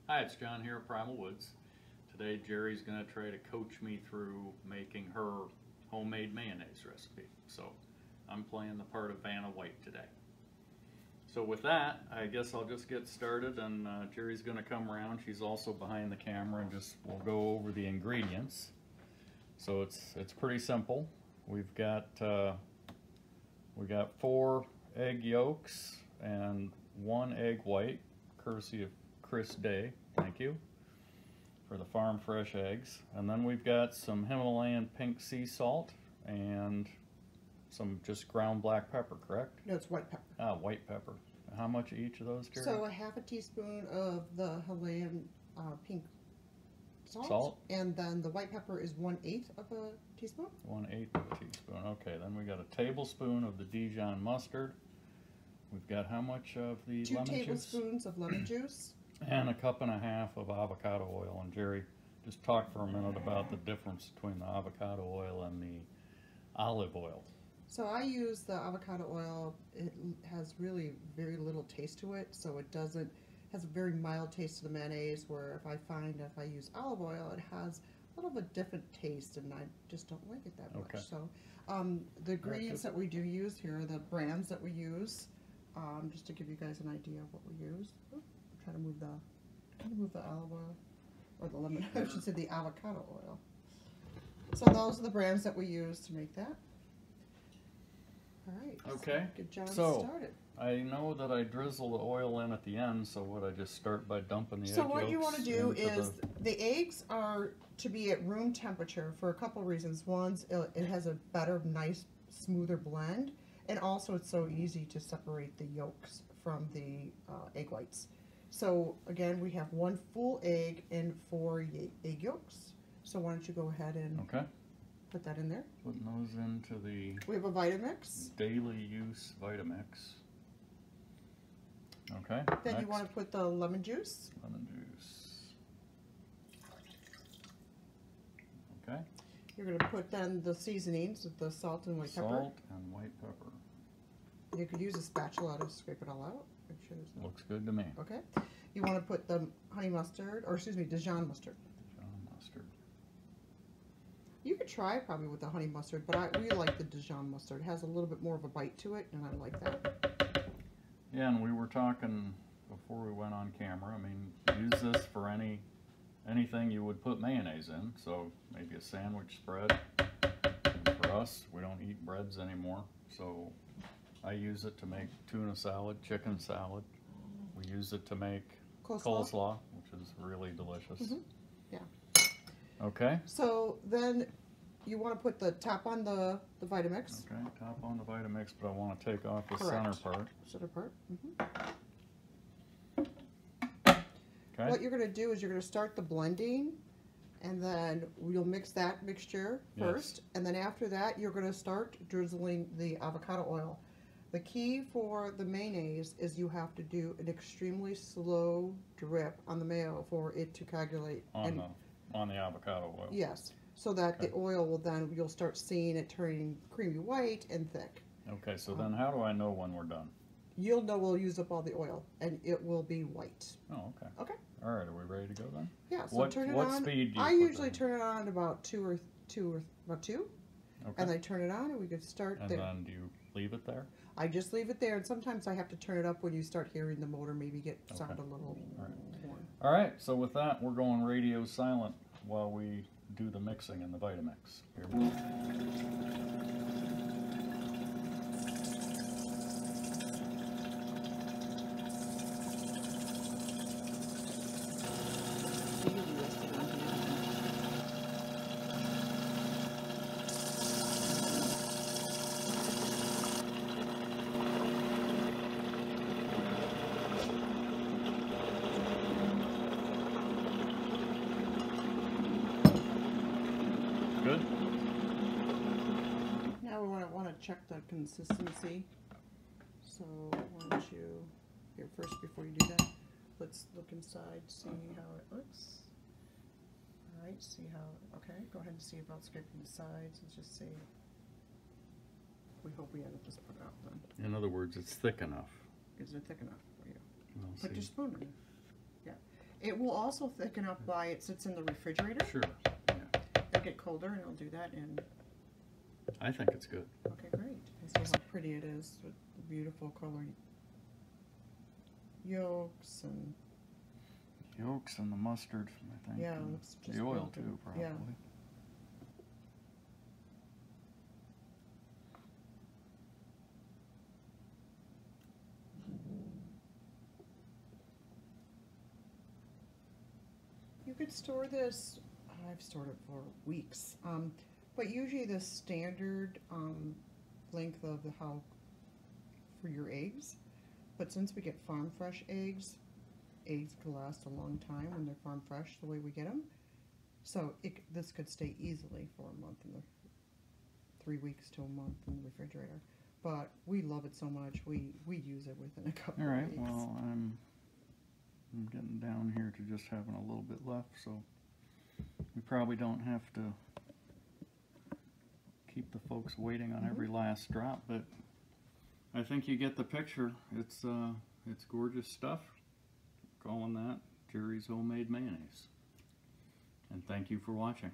Hi, it's John here at Primal Woods. Today Geri's going to try to coach me through making her homemade mayonnaise recipe. So I'm playing the part of Vanna White today. So with that, I guess I'll just get started, and Geri's going to come around. She's also behind the camera, and we'll go over the ingredients. So it's pretty simple. We got 4 egg yolks and 1 egg white, courtesy of Chris Day, thank you, for the farm fresh eggs. And then we've got some Himalayan pink sea salt and some just ground black pepper, correct? No, it's white pepper. Ah, white pepper. How much each of those, Geri? So a half a teaspoon of the Himalayan pink salt, and then the white pepper is 1/8 of a teaspoon. 1/8 of a teaspoon. Okay, then we got a tablespoon of the Dijon mustard. We've got how much of the lemon juice? 2 tablespoons of lemon juice. And 1.5 cups of avocado oil. And Geri, just talk for a minute about the difference between the avocado oil and the olive oil. So I use the avocado oil. It has really very little taste to it, so it has a very mild taste to the mayonnaise, where if I use olive oil, it has a little bit different taste, and I just don't like it that much. Okay. So the ingredients that we do use here are the brands that we use, just to give you guys an idea of what we use. Oh, I'm trying to move the olive oil, or the lemon, I should say the avocado oil. So those are the brands that we use to make that. All right. Okay. Get John so started. I know that I drizzle the oil in at the end, so would I just start by dumping the egg So what yolks you want to do is the the eggs are to be at room temperature for a couple of reasons. One, it has a better, nice, smoother blend, and also it's so easy to separate the yolks from the egg whites. So again, we have 1 full egg and 4 egg yolks. So why don't you go ahead and put that in there. Putting those into the We have a Vitamix. daily use Vitamix. Okay. Then next. you want to put the lemon juice. Lemon juice. Okay. You're going to put then the seasonings, the salt and white pepper. Salt and white pepper. You could use a spatula to scrape it all out. Make sure there's no... Looks good to me. Okay. You want to put the honey mustard, or excuse me, Dijon mustard. Dijon mustard. You could try it probably with the honey mustard, but I really like the Dijon mustard. It has a little bit more of a bite to it, and I like that. Yeah, and we were talking before we went on camera. I mean, use this for anything you would put mayonnaise in. So maybe a sandwich spread. And for us, we don't eat breads anymore, so I use it to make tuna salad, chicken salad. We use it to make coleslaw, which is really delicious. Mm-hmm. Yeah. Okay. So then you want to put the top on the Vitamix. Okay, top on the Vitamix, but I want to take off the Correct. center part. Center part. Okay. What you're going to do is you're going to start the blending, and then you'll mix that mixture first, and then after that you're going to start drizzling the avocado oil. The key for the mayonnaise is you have to do an extremely slow drip on the mayo for it to coagulate. On the avocado oil. Yes, so that the oil will then, you'll start seeing it turning creamy white and thick. Okay, so then how do I know when we're done? You'll know we'll use up all the oil, and it will be white. Oh, okay. Okay. All right, are we ready to go then? Yeah. So turn it on. What speed do you I put usually that turn it on about two, Okay. and I turn it on, and we can start And there. then do you leave it there? I just leave it there, and sometimes I have to turn it up when you start hearing the motor maybe sound a little All right. more. All right, so with that, we're going radio silent while we do the mixing in the Vitamix. Here we go. Good? Now we want to check the consistency. So why don't you, here first before you do that, let's look inside, see how it looks. All right, see how, okay, go ahead and see about scraping the sides and just see. We hope we haven't just put it out then. In other words, it's thick enough. Is it thick enough for you? We'll Put see. your spoon in. Yeah. It will also thicken up by it sits in the refrigerator. Sure. Yeah. It'll get colder and it'll do that. And I think it's good. okay, great. And see how pretty it is with the beautiful color yolks and Yolks and the mustard, I think. yeah, it and looks just the oil real good. too, probably. Yeah. You could store this, I've stored it for weeks, but usually the standard length of the how for your eggs. But since we get farm fresh eggs can last a long time when they're farm fresh the way we get them. So this could stay easily for a month, 3 weeks to a month in the refrigerator. But we love it so much, we use it within a couple All of right, weeks. well, I'm getting down here to just having a little bit left, so we probably don't have to keep the folks waiting on every last drop, but I think you get the picture. It's gorgeous stuff. Calling that Geri's homemade mayonnaise. And thank you for watching.